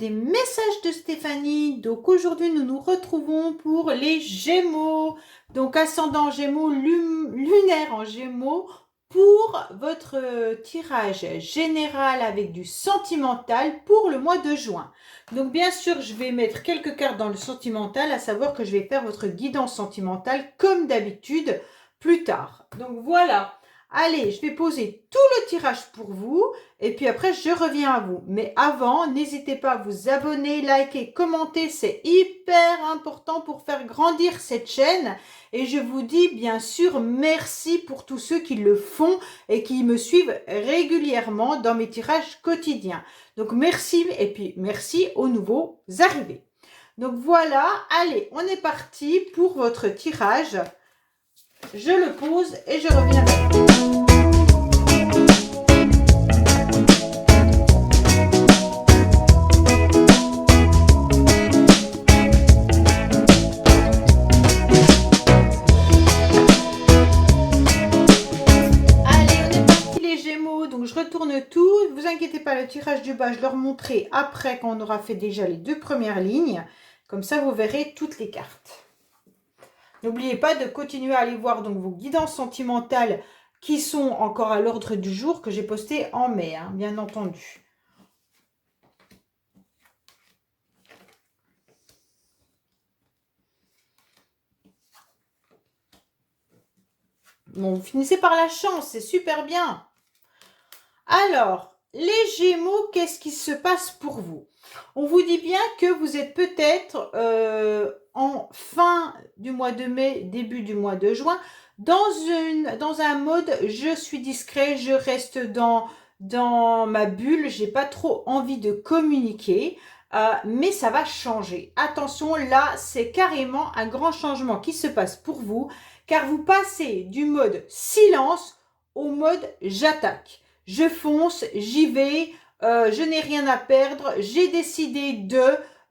des messages de Stéphanie. Donc aujourd'hui, nous nous retrouvons pour les Gémeaux. Donc ascendant Gémeaux, lunaire en Gémeaux pour votre tirage général avec du sentimental pour le mois de juin. Donc bien sûr, je vais mettre quelques cartes dans le sentimental, à savoir que je vais faire votre guidance sentimentale comme d'habitude plus tard. Donc voilà. Allez, je vais poser tout le tirage pour vous et puis après je reviens à vous. Mais avant, n'hésitez pas à vous abonner, liker, commenter, c'est hyper important pour faire grandir cette chaîne. Et je vous dis bien sûr merci pour tous ceux qui le font et qui me suivent régulièrement dans mes tirages quotidiens. Donc merci et puis merci aux nouveaux arrivés. Donc voilà, allez, on est parti pour votre tirage. Je le pose et je reviens avec vous. Donc je retourne tout, ne vous inquiétez pas, le tirage du bas, je leur montrerai après quand on aura fait déjà les deux premières lignes. Comme ça, vous verrez toutes les cartes. N'oubliez pas de continuer à aller voir donc vos guidances sentimentales qui sont encore à l'ordre du jour que j'ai posté en mai, hein, bien entendu. Bon, vous finissez par la chance, c'est super bien. Alors, les Gémeaux, qu'est-ce qui se passe pour vous? On vous dit bien que vous êtes peut-être en fin du mois de mai, début du mois de juin, dans un mode je suis discret, je reste dans ma bulle, j'ai pas trop envie de communiquer, mais ça va changer. Attention, là, c'est carrément un grand changement qui se passe pour vous, car vous passez du mode silence au mode j'attaque. Je fonce, j'y vais, je n'ai rien à perdre, j'ai décidé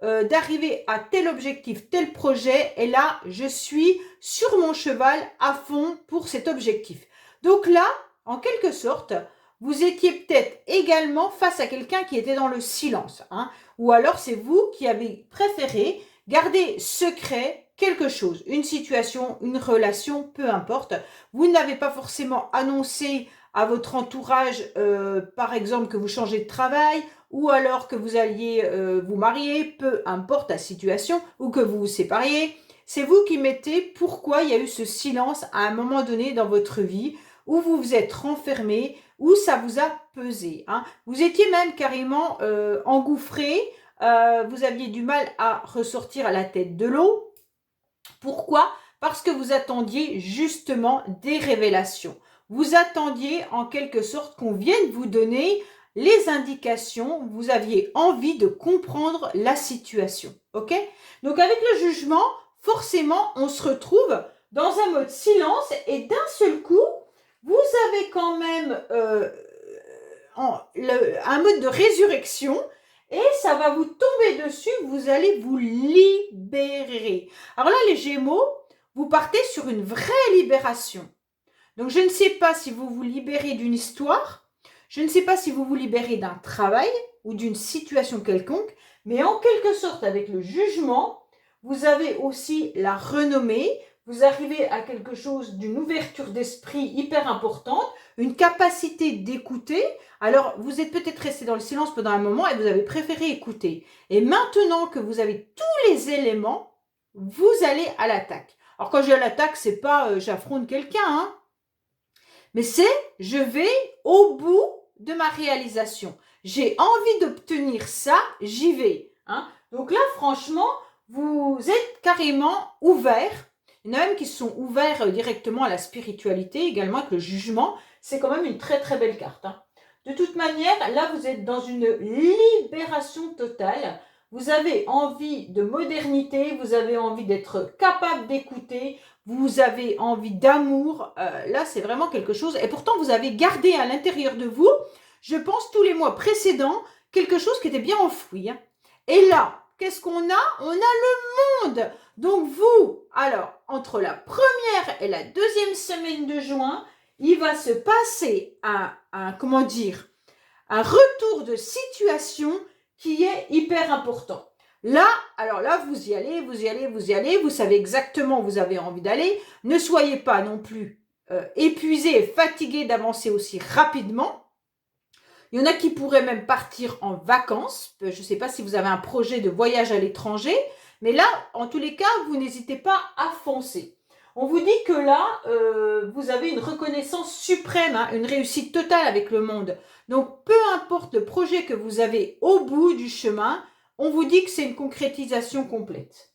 d'arriver à tel objectif, tel projet, et là, je suis sur mon cheval à fond pour cet objectif. Donc là, en quelque sorte, vous étiez peut-être également face à quelqu'un qui était dans le silence, hein, ou alors c'est vous qui avez préféré garder secret quelque chose, une situation, une relation, peu importe. Vous n'avez pas forcément annoncé à votre entourage, par exemple, que vous changez de travail, ou alors que vous alliez vous marier, peu importe la situation, ou que vous vous sépariez. C'est vous qui mettez pourquoi il y a eu ce silence à un moment donné dans votre vie, où vous vous êtes renfermé, où ça vous a pesé, hein. Vous étiez même carrément engouffré, vous aviez du mal à ressortir à la tête de l'eau. Pourquoi? Parce que vous attendiez justement des révélations. Vous attendiez en quelque sorte qu'on vienne vous donner les indications, vous aviez envie de comprendre la situation, ok? Donc avec le jugement, forcément, on se retrouve dans un mode silence et d'un seul coup, vous avez quand même un mode de résurrection et ça va vous tomber dessus, vous allez vous libérer. Alors là, les Gémeaux, vous partez sur une vraie libération. Donc, je ne sais pas si vous vous libérez d'une histoire, je ne sais pas si vous vous libérez d'un travail ou d'une situation quelconque, mais en quelque sorte, avec le jugement, vous avez aussi la renommée, vous arrivez à quelque chose d'une ouverture d'esprit hyper importante, une capacité d'écouter. Alors, vous êtes peut-être resté dans le silence pendant un moment et vous avez préféré écouter. Et maintenant que vous avez tous les éléments, vous allez à l'attaque. Alors, quand je vais à l'attaque, c'est pas j'affronte quelqu'un, hein, mais c'est je vais au bout de ma réalisation. J'ai envie d'obtenir ça, j'y vais, hein. Donc là, franchement, vous êtes carrément ouvert. Il y en a même qui sont ouverts directement à la spiritualité, également avec le jugement. C'est quand même une très très belle carte, hein. De toute manière, là, vous êtes dans une libération totale. Vous avez envie de modernité, vous avez envie d'être capable d'écouter, vous avez envie d'amour. Là, c'est vraiment quelque chose. Et pourtant, vous avez gardé à l'intérieur de vous, je pense, tous les mois précédents, quelque chose qui était bien enfoui, hein. Et là, qu'est-ce qu'on a? On a le monde. Donc vous, alors, entre la première et la deuxième semaine de juin, il va se passer comment dire, un retour de situation qui est hyper important. Là, alors là, vous y allez, vous y allez, vous y allez, vous savez exactement où vous avez envie d'aller. Ne soyez pas non plus épuisé et fatigué d'avancer aussi rapidement. Il y en a qui pourraient même partir en vacances. Je ne sais pas si vous avez un projet de voyage à l'étranger, mais là, en tous les cas, vous n'hésitez pas à foncer. On vous dit que là, vous avez une reconnaissance suprême, hein, une réussite totale avec le monde. Donc, peu importe le projet que vous avez au bout du chemin, on vous dit que c'est une concrétisation complète.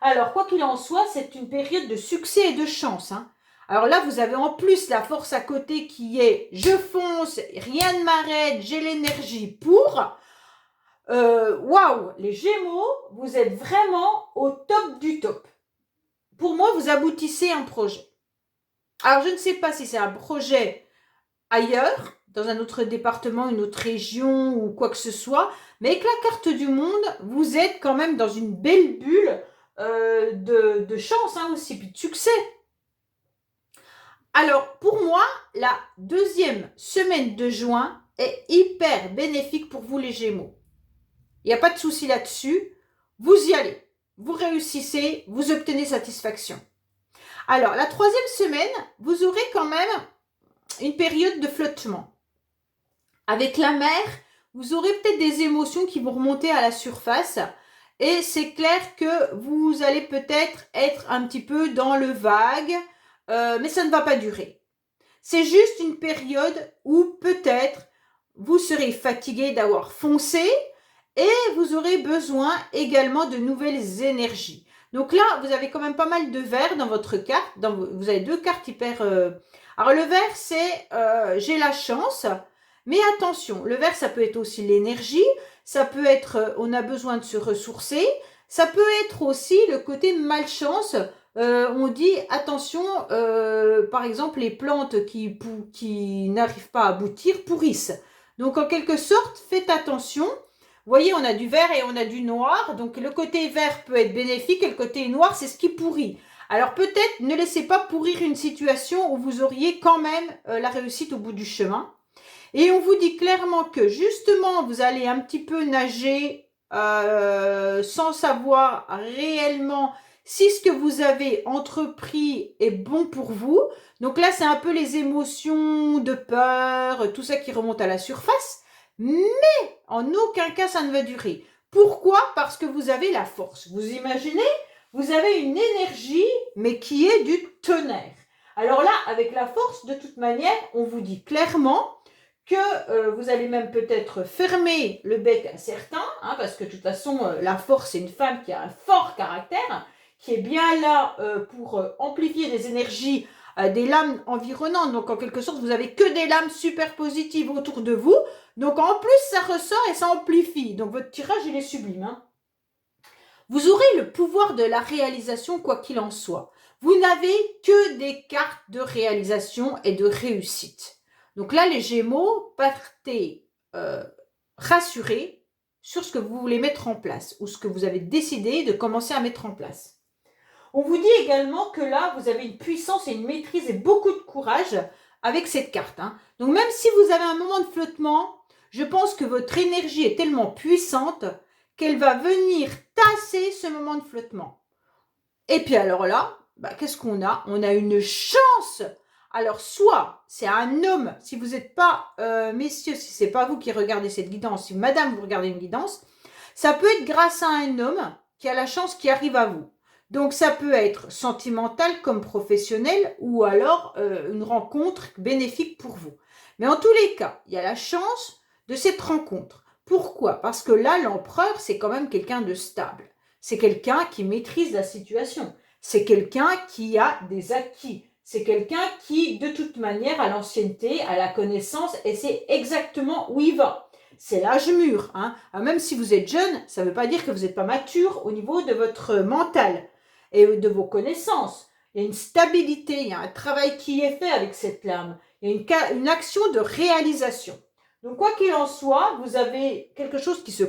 Alors, quoi qu'il en soit, c'est une période de succès et de chance, hein. Alors là, vous avez en plus la force à côté qui est « je fonce, rien ne m'arrête, j'ai l'énergie pour ». Waouh, les Gémeaux, vous êtes vraiment au top du top. Pour moi, vous aboutissez à un projet. Alors, je ne sais pas si c'est un projet ailleurs, dans un autre département, une autre région ou quoi que ce soit, mais avec la carte du monde, vous êtes quand même dans une belle bulle de chance, hein, aussi, puis de succès. Alors, pour moi, la deuxième semaine de juin est hyper bénéfique pour vous les Gémeaux. Il n'y a pas de souci là-dessus. Vous y allez. Vous réussissez, vous obtenez satisfaction. Alors, la troisième semaine, vous aurez quand même une période de flottement. Avec la mer, vous aurez peut-être des émotions qui vont remonter à la surface. Et c'est clair que vous allez peut-être être un petit peu dans le vague, mais ça ne va pas durer. C'est juste une période où peut-être vous serez fatigué d'avoir foncé et vous aurez besoin également de nouvelles énergies. Donc là, vous avez quand même pas mal de vert dans votre carte. Vous avez deux cartes hyper... Alors le vert, c'est j'ai la chance, mais attention, le vert, ça peut être aussi l'énergie, ça peut être on a besoin de se ressourcer, ça peut être aussi le côté malchance. On dit attention, par exemple, les plantes qui n'arrivent pas à aboutir pourrissent. Donc, en quelque sorte, faites attention. Vous voyez, on a du vert et on a du noir. Donc, le côté vert peut être bénéfique et le côté noir, c'est ce qui pourrit. Alors, peut-être ne laissez pas pourrir une situation où vous auriez quand même la réussite au bout du chemin. Et on vous dit clairement que, justement, vous allez un petit peu nager sans savoir réellement si ce que vous avez entrepris est bon pour vous. Donc là, c'est un peu les émotions de peur, tout ça qui remonte à la surface. Mais en aucun cas, ça ne va durer. Pourquoi? Parce que vous avez la force. Vous imaginez? Vous avez une énergie, mais qui est du tonnerre. Alors là, avec la force, de toute manière, on vous dit clairement que vous allez même peut-être fermer le bec à certains, hein, parce que de toute façon, la force, c'est une femme qui a un fort caractère, qui est bien là pour amplifier les énergies des lames environnantes. Donc, en quelque sorte, vous avez que des lames super positives autour de vous. Donc, en plus, ça ressort et ça amplifie. Donc, votre tirage, il est sublime, hein. Vous aurez le pouvoir de la réalisation, quoi qu'il en soit. Vous n'avez que des cartes de réalisation et de réussite. Donc là, les Gémeaux, partez rassurés sur ce que vous voulez mettre en place ou ce que vous avez décidé de commencer à mettre en place. On vous dit également que là, vous avez une puissance et une maîtrise et beaucoup de courage avec cette carte, hein. Donc même si vous avez un moment de flottement, je pense que votre énergie est tellement puissante qu'elle va venir tasser ce moment de flottement. Et puis alors là, qu'est-ce qu'on a? On a une chance. Alors soit c'est un homme, si vous n'êtes pas, messieurs, si c'est pas vous qui regardez cette guidance, si madame vous regardez une guidance, ça peut être grâce à un homme qui a la chance qui arrive à vous. Donc ça peut être sentimental comme professionnel ou alors une rencontre bénéfique pour vous. Mais en tous les cas, il y a la chance de cette rencontre. Pourquoi? Parce que là, l'empereur, c'est quand même quelqu'un de stable. C'est quelqu'un qui maîtrise la situation. C'est quelqu'un qui a des acquis. C'est quelqu'un qui, de toute manière, a l'ancienneté, a la connaissance et sait exactement où il va. C'est l'âge mûr, hein. Même si vous êtes jeune, ça ne veut pas dire que vous n'êtes pas mature au niveau de votre mental et de vos connaissances. Il y a une stabilité, il y a un travail qui est fait avec cette lame. Il y a une action de réalisation. Donc, quoi qu'il en soit, vous avez quelque chose qui se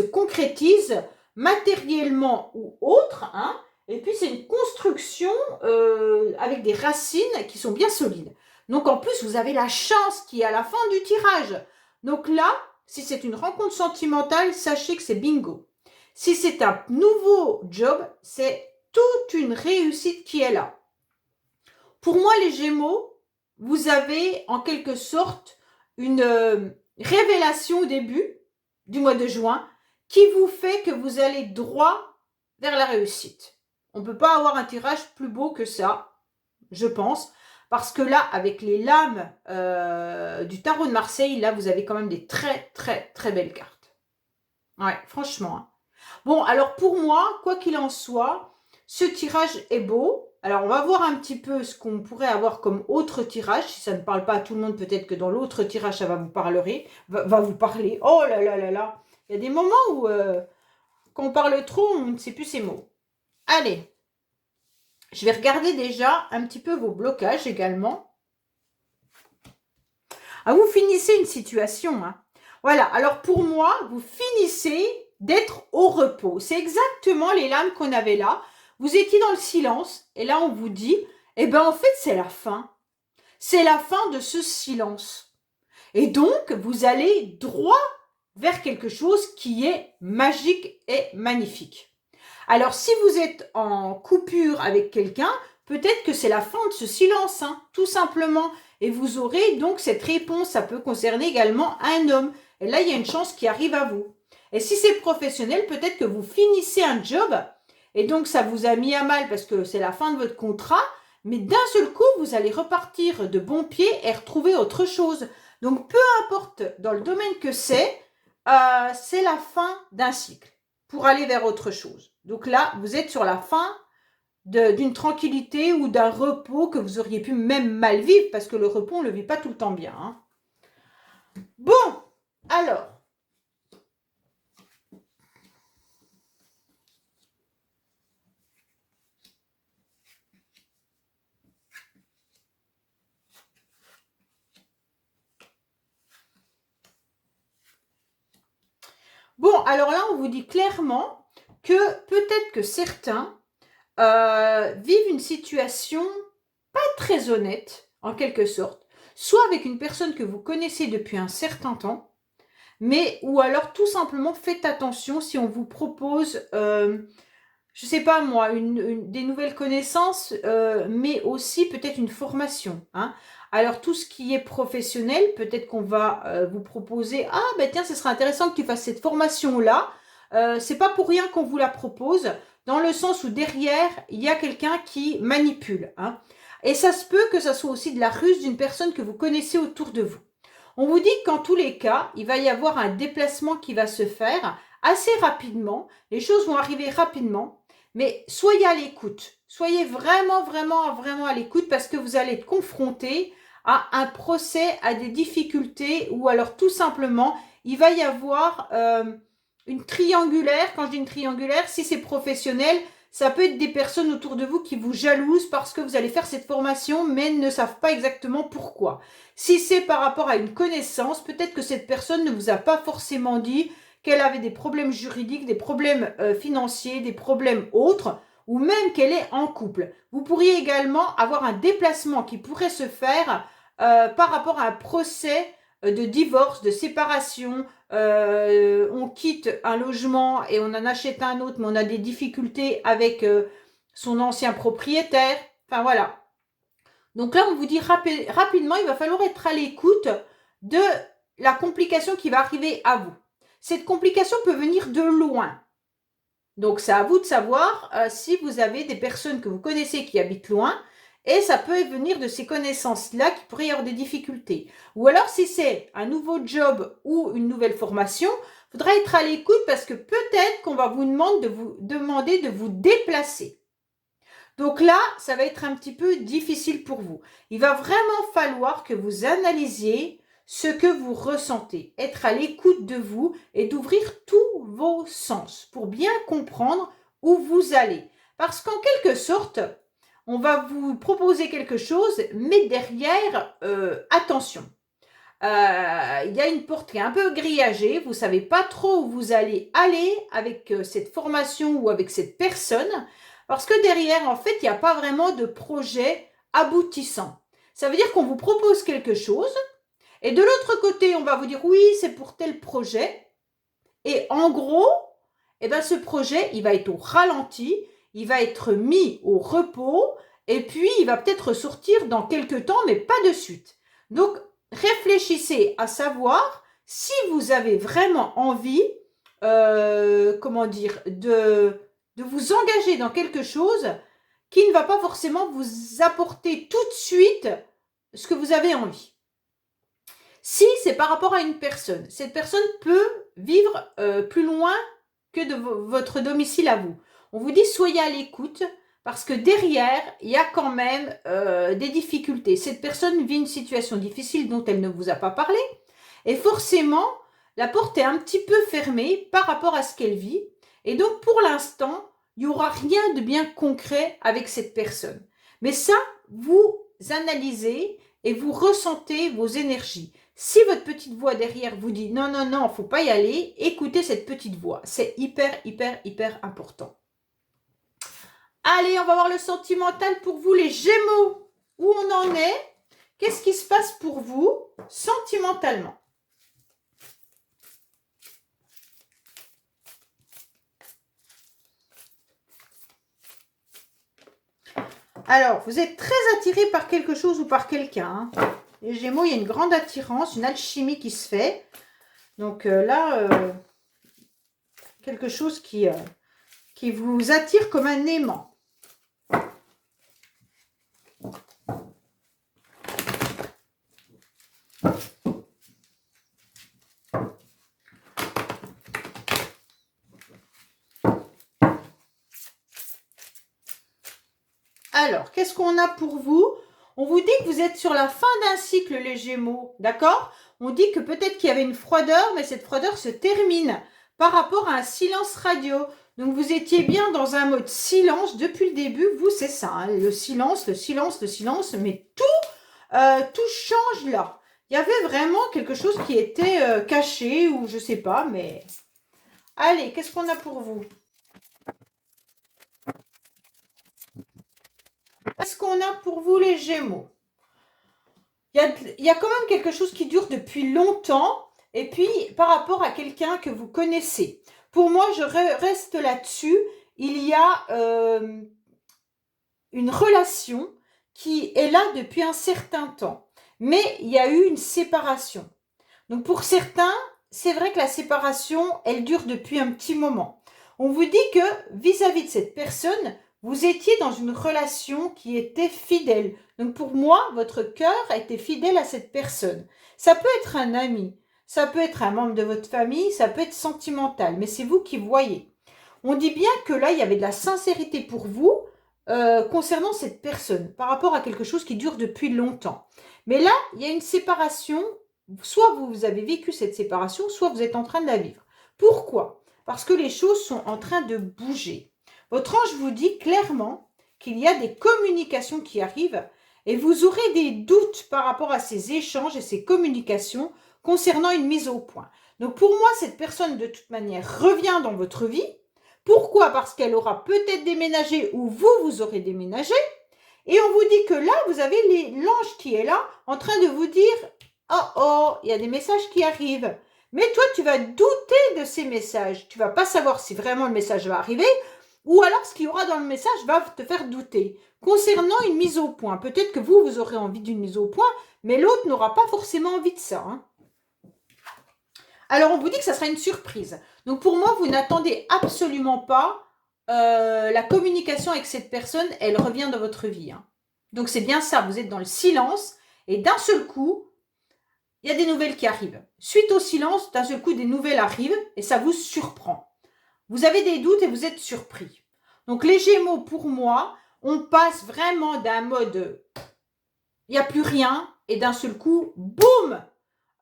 concrétise matériellement ou autre, hein. Et puis, c'est une construction avec des racines qui sont bien solides. Donc, en plus, vous avez la chance qui est à la fin du tirage. Donc là, si c'est une rencontre sentimentale, sachez que c'est bingo. Si c'est un nouveau job, c'est toute une réussite qui est là. Pour moi, les Gémeaux, vous avez en quelque sorte une révélation au début du mois de juin qui vous fait que vous allez droit vers la réussite. On ne peut pas avoir un tirage plus beau que ça, je pense, parce que là, avec les lames du tarot de Marseille, là, vous avez quand même des très, très, très belles cartes. Ouais, franchement. Hein. Bon, alors pour moi, quoi qu'il en soit, ce tirage est beau. Alors, on va voir un petit peu ce qu'on pourrait avoir comme autre tirage. Si ça ne parle pas à tout le monde, peut-être que dans l'autre tirage, ça va vous parler. Va vous parler. Oh là là là là. Il y a des moments où, quand on parle trop, on ne sait plus ces mots. Allez. Je vais regarder déjà un petit peu vos blocages également. Ah, vous finissez une situation. Hein. Voilà. Alors, pour moi, vous finissez d'être au repos. C'est exactement les lames qu'on avait là. Vous étiez dans le silence et là on vous dit, eh ben en fait c'est la fin. C'est la fin de ce silence. Et donc vous allez droit vers quelque chose qui est magique et magnifique. Alors si vous êtes en coupure avec quelqu'un, peut-être que c'est la fin de ce silence, hein, tout simplement. Et vous aurez donc cette réponse, ça peut concerner également un homme. Et là il y a une chance qui arrive à vous. Et si c'est professionnel, peut-être que vous finissez un job et donc, ça vous a mis à mal parce que c'est la fin de votre contrat. Mais d'un seul coup, vous allez repartir de bon pied et retrouver autre chose. Donc, peu importe dans le domaine que c'est la fin d'un cycle pour aller vers autre chose. Donc là, vous êtes sur la fin d'une tranquillité ou d'un repos que vous auriez pu même mal vivre parce que le repos, on ne le vit pas tout le temps bien. Hein. Bon, alors. Bon, alors là, on vous dit clairement que peut-être que certains vivent une situation pas très honnête, en quelque sorte, soit avec une personne que vous connaissez depuis un certain temps, mais ou alors tout simplement faites attention si on vous propose, je sais pas moi, des nouvelles connaissances, mais aussi peut-être une formation. Hein. Alors tout ce qui est professionnel, peut-être qu'on va vous proposer, ah ben tiens, ce serait intéressant que tu fasses cette formation-là. C'est pas pour rien qu'on vous la propose, dans le sens où derrière, il y a quelqu'un qui manipule. Hein. Et ça se peut que ça soit aussi de la ruse d'une personne que vous connaissez autour de vous. On vous dit qu'en tous les cas, il va y avoir un déplacement qui va se faire assez rapidement. Les choses vont arriver rapidement. Mais soyez à l'écoute. Soyez vraiment, vraiment, vraiment à l'écoute parce que vous allez être confronté à un procès, à des difficultés ou alors tout simplement, il va y avoir une triangulaire. Quand je dis une triangulaire, si c'est professionnel, ça peut être des personnes autour de vous qui vous jalousent parce que vous allez faire cette formation mais ne savent pas exactement pourquoi. Si c'est par rapport à une connaissance, peut-être que cette personne ne vous a pas forcément dit qu'elle avait des problèmes juridiques, des problèmes financiers, des problèmes autres, ou même qu'elle est en couple. Vous pourriez également avoir un déplacement qui pourrait se faire par rapport à un procès de divorce, de séparation. On quitte un logement et on en achète un autre, mais on a des difficultés avec son ancien propriétaire. Enfin voilà. Donc là, on vous dit rapidement, il va falloir être à l'écoute de la complication qui va arriver à vous. Cette complication peut venir de loin. Donc, c'est à vous de savoir si vous avez des personnes que vous connaissez qui habitent loin et ça peut venir de ces connaissances-là qui pourraient y avoir des difficultés. Ou alors, si c'est un nouveau job ou une nouvelle formation, il faudra être à l'écoute parce que peut-être qu'on va vous demander de vous déplacer. Donc là, ça va être un petit peu difficile pour vous. Il va vraiment falloir que vous analysiez ce que vous ressentez, être à l'écoute de vous et d'ouvrir tous vos sens pour bien comprendre où vous allez. Parce qu'en quelque sorte, on va vous proposer quelque chose, mais derrière, attention. Il y a une porte qui est un peu grillagée, vous ne savez pas trop où vous allez aller avec cette formation ou avec cette personne, parce que derrière, en fait, il n'y a pas vraiment de projet aboutissant. Ça veut dire qu'on vous propose quelque chose, Et de l'autre côté, on va vous dire oui, c'est pour tel projet. Et en gros, eh ben, ce projet, il va être au ralenti, il va être mis au repos, et puis il va peut-être sortir dans quelques temps, mais pas de suite. Donc, réfléchissez à savoir si vous avez vraiment envie, comment dire, de vous engager dans quelque chose qui ne va pas forcément vous apporter tout de suite ce que vous avez envie. Si c'est par rapport à une personne, cette personne peut vivre plus loin que de votre domicile à vous. On vous dit soyez à l'écoute parce que derrière, il y a quand même des difficultés. Cette personne vit une situation difficile dont elle ne vous a pas parlé et forcément, la porte est un petit peu fermée par rapport à ce qu'elle vit. Et donc, pour l'instant, il n'y aura rien de bien concret avec cette personne. Mais ça, vous analysez et vous ressentez vos énergies. Si votre petite voix derrière vous dit non, non, non, faut pas y aller, écoutez cette petite voix. C'est hyper, hyper, hyper important. Allez, on va voir le sentimental pour vous, les Gémeaux. Où on en est? Qu'est-ce qui se passe pour vous sentimentalement? Alors, vous êtes très attiré par quelque chose ou par quelqu'un. Hein. Les Gémeaux, il y a une grande attirance, une alchimie qui se fait. Donc là, quelque chose qui vous attire comme un aimant. Alors, qu'est-ce qu'on a pour vous? On vous dit que vous êtes sur la fin d'un cycle, les Gémeaux, d'accord? On dit que peut-être qu'il y avait une froideur, mais cette froideur se termine par rapport à un silence radio. Donc, vous étiez bien dans un mode silence depuis le début. Vous, c'est ça, hein, le silence, le silence, le silence, mais tout change là. Il y avait vraiment quelque chose qui était caché ou je sais pas, mais... Allez, qu'est-ce qu'on a pour vous? Qu'est-ce qu'on a pour vous, les Gémeaux? Il y a quand même quelque chose qui dure depuis longtemps, et puis par rapport à quelqu'un que vous connaissez. Pour moi, je reste là-dessus. Il y a une relation qui est là depuis un certain temps, mais il y a eu une séparation. Donc pour certains, c'est vrai que la séparation, elle dure depuis un petit moment. On vous dit que vis-à-vis de cette personne, vous étiez dans une relation qui était fidèle. Donc pour moi, votre cœur était fidèle à cette personne. Ça peut être un ami, ça peut être un membre de votre famille, ça peut être sentimental, mais c'est vous qui voyez. On dit bien que là, il y avait de la sincérité pour vous concernant cette personne, par rapport à quelque chose qui dure depuis longtemps. Mais là, il y a une séparation, soit vous avez vécu cette séparation, soit vous êtes en train de la vivre. Pourquoi? Parce que les choses sont en train de bouger. Votre ange vous dit clairement qu'il y a des communications qui arrivent et vous aurez des doutes par rapport à ces échanges et ces communications concernant une mise au point. Donc pour moi, cette personne de toute manière revient dans votre vie. Pourquoi? Parce qu'elle aura peut-être déménagé ou vous aurez déménagé. Et on vous dit que là, vous avez l'ange qui est là en train de vous dire « Oh oh, il y a des messages qui arrivent ». Mais toi, tu vas douter de ces messages. Tu ne vas pas savoir si vraiment le message va arriver ou alors ce qu'il y aura dans le message va te faire douter. Concernant une mise au point, peut-être que vous aurez envie d'une mise au point, mais l'autre n'aura pas forcément envie de ça. Hein. Alors, on vous dit que ça sera une surprise. Donc, pour moi, vous n'attendez absolument pas la communication avec cette personne. Elle revient dans votre vie. Hein. Donc, c'est bien ça. Vous êtes dans le silence. Et d'un seul coup, il y a des nouvelles qui arrivent. Suite au silence, d'un seul coup, des nouvelles arrivent. Et ça vous surprend. Vous avez des doutes et vous êtes surpris. Donc, les Gémeaux, pour moi, on passe vraiment d'un mode il n'y a plus rien. Et d'un seul coup, boum,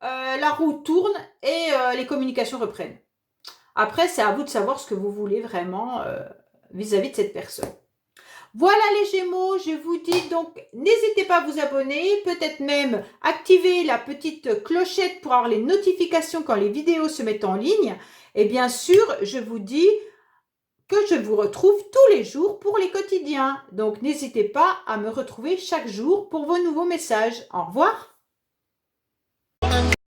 la roue tourne et les communications reprennent. Après, c'est à vous de savoir ce que vous voulez vraiment vis-à-vis de cette personne. Voilà les Gémeaux, je vous dis donc, n'hésitez pas à vous abonner, peut-être même activer la petite clochette pour avoir les notifications quand les vidéos se mettent en ligne. Et bien sûr, je vous dis que je vous retrouve tous les jours pour les quotidiens. Donc, n'hésitez pas à me retrouver chaque jour pour vos nouveaux messages. Au revoir.